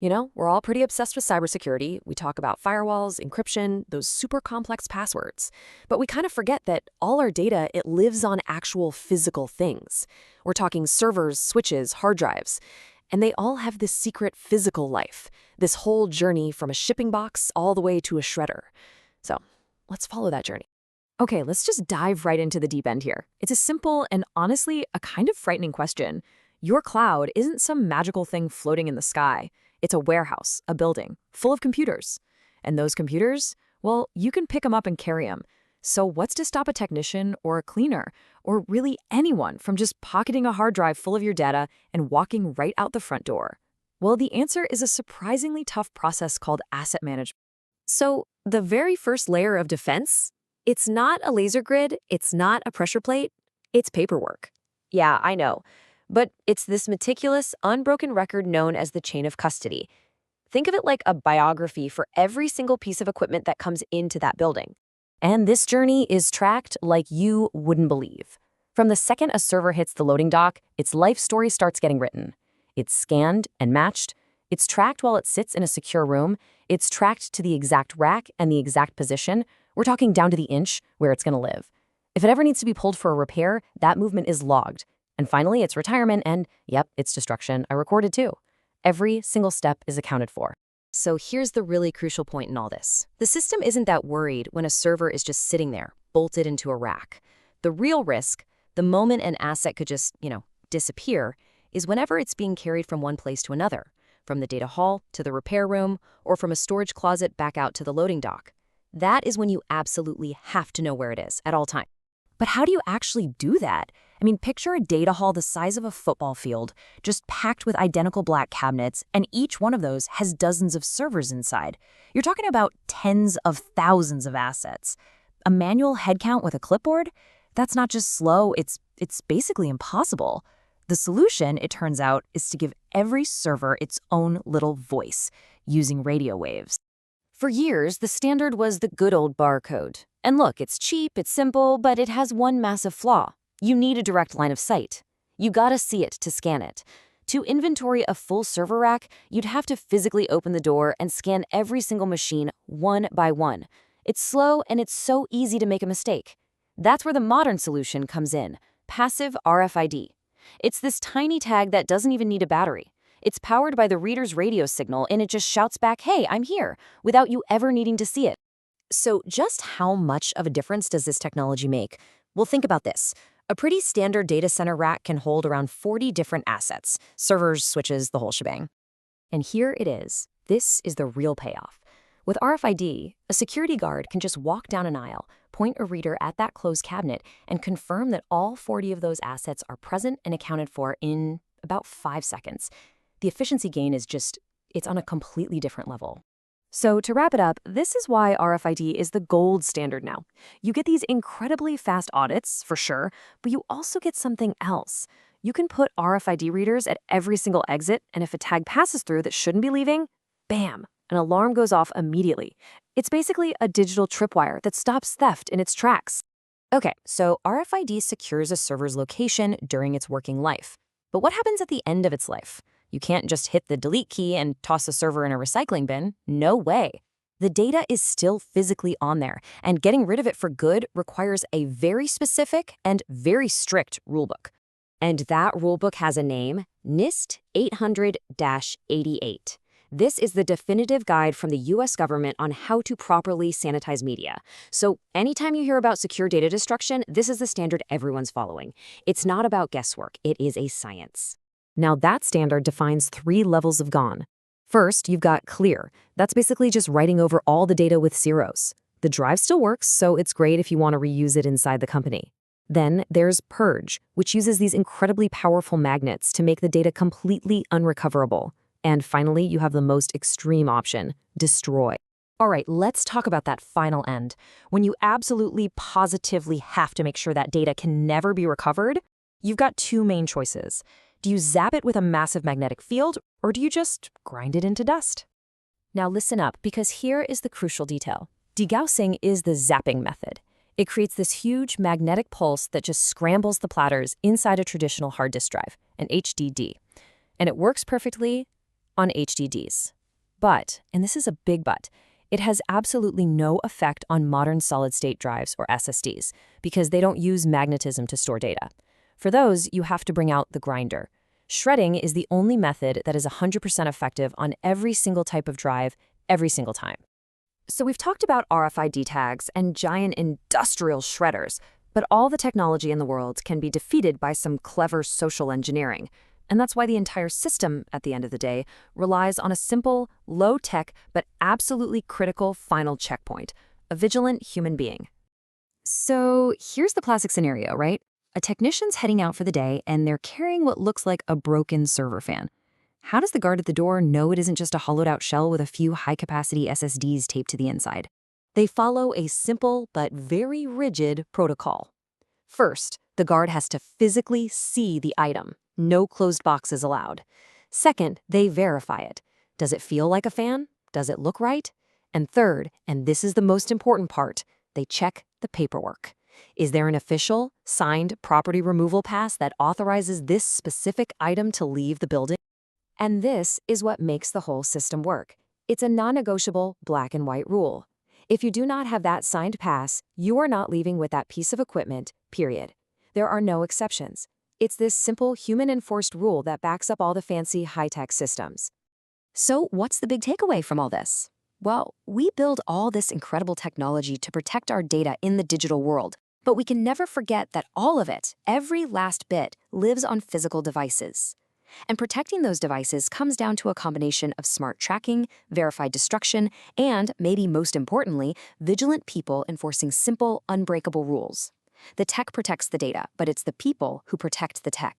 You know, we're all pretty obsessed with cybersecurity. We talk about firewalls, encryption, those super complex passwords. But we kind of forget that all our data, it lives on actual physical things. We're talking servers, switches, hard drives. And they all have this secret physical life, this whole journey from a shipping box all the way to a shredder. So let's follow that journey. Okay, let's just dive right into the deep end here. It's a simple and honestly a kind of frightening question. Your cloud isn't some magical thing floating in the sky. It's a warehouse, a building, full of computers. And those computers, well, you can pick them up and carry them. So what's to stop a technician or a cleaner, or really anyone from just pocketing a hard drive full of your data and walking right out the front door? Well, the answer is a surprisingly tough process called asset management. So the very first layer of defense, it's not a laser grid, it's not a pressure plate, it's paperwork. Yeah, I know. But it's this meticulous, unbroken record known as the chain of custody. Think of it like a biography for every single piece of equipment that comes into that building. And this journey is tracked like you wouldn't believe. From the second a server hits the loading dock, its life story starts getting written. It's scanned and matched. It's tracked while it sits in a secure room. It's tracked to the exact rack and the exact position. We're talking down to the inch where it's going to live. If it ever needs to be pulled for a repair, that movement is logged. And finally, it's retirement and, yep, it's destruction. I recorded too. Every single step is accounted for. So here's the really crucial point in all this. The system isn't that worried when a server is just sitting there, bolted into a rack. The real risk, the moment an asset could just, disappear, is whenever it's being carried from one place to another, from the data hall to the repair room, or from a storage closet back out to the loading dock. That is when you absolutely have to know where it is at all times. But how do you actually do that? I mean, picture a data hall the size of a football field, just packed with identical black cabinets, and each one of those has dozens of servers inside. You're talking about tens of thousands of assets. A manual head count with a clipboard? That's not just slow, it's basically impossible. The solution, it turns out, is to give every server its own little voice, using radio waves. For years, the standard was the good old barcode. And look, it's cheap, it's simple, but it has one massive flaw. You need a direct line of sight. You gotta see it to scan it. To inventory a full server rack, you'd have to physically open the door and scan every single machine one by one. It's slow and it's so easy to make a mistake. That's where the modern solution comes in, Passive RFID. It's this tiny tag that doesn't even need a battery. It's powered by the reader's radio signal and it just shouts back, "Hey, I'm here," without you ever needing to see it. So just how much of a difference does this technology make? Well, think about this. A pretty standard data center rack can hold around 40 different assets, servers, switches, the whole shebang. And here it is. This is the real payoff. With RFID, a security guard can just walk down an aisle, point a reader at that closed cabinet, and confirm that all 40 of those assets are present and accounted for in about 5 seconds. The efficiency gain is it's on a completely different level. So to wrap it up, this is why RFID is the gold standard now. You get these incredibly fast audits, for sure, but you also get something else. You can put RFID readers at every single exit, and if a tag passes through that shouldn't be leaving, bam, an alarm goes off immediately. It's basically a digital tripwire that stops theft in its tracks. Okay, so RFID secures a server's location during its working life. But what happens at the end of its life? You can't just hit the delete key and toss a server in a recycling bin. No way. The data is still physically on there, and getting rid of it for good requires a very specific and very strict rulebook. And that rulebook has a name, NIST 800-88. This is the definitive guide from the US government on how to properly sanitize media. So anytime you hear about secure data destruction, this is the standard everyone's following. It's not about guesswork, it is a science. Now that standard defines 3 levels of gone. First, you've got clear. That's basically just writing over all the data with zeros. The drive still works, so it's great if you want to reuse it inside the company. Then there's purge, which uses these incredibly powerful magnets to make the data completely unrecoverable. And finally, you have the most extreme option, destroy. All right, let's talk about that final end. When you absolutely positively have to make sure that data can never be recovered, you've got 2 main choices. Do you zap it with a massive magnetic field, or do you just grind it into dust? Now listen up, because here is the crucial detail. Degaussing is the zapping method. It creates this huge magnetic pulse that just scrambles the platters inside a traditional hard disk drive, an HDD. And it works perfectly on HDDs. But, and this is a big but, it has absolutely no effect on modern solid-state drives or SSDs because they don't use magnetism to store data. For those, you have to bring out the grinder. Shredding is the only method that is 100% effective on every single type of drive, every single time. So we've talked about RFID tags and giant industrial shredders, but all the technology in the world can be defeated by some clever social engineering. And that's why the entire system, at the end of the day, relies on a simple, low-tech, but absolutely critical final checkpoint, a vigilant human being. So here's the classic scenario, right? A technician's heading out for the day, and they're carrying what looks like a broken server fan. How does the guard at the door know it isn't just a hollowed-out shell with a few high-capacity SSDs taped to the inside? They follow a simple but very rigid protocol. First, the guard has to physically see the item. No closed boxes allowed. Second, they verify it. Does it feel like a fan? Does it look right? And third, and this is the most important part, they check the paperwork. Is there an official, signed property removal pass that authorizes this specific item to leave the building? And this is what makes the whole system work. It's a non-negotiable black and white rule. If you do not have that signed pass, you are not leaving with that piece of equipment, period. There are no exceptions. It's this simple human-enforced rule that backs up all the fancy high-tech systems. So what's the big takeaway from all this? Well, we build all this incredible technology to protect our data in the digital world, but we can never forget that all of it, every last bit, lives on physical devices. And protecting those devices comes down to a combination of smart tracking, verified destruction, and, maybe most importantly, vigilant people enforcing simple, unbreakable rules. The tech protects the data, but it's the people who protect the tech.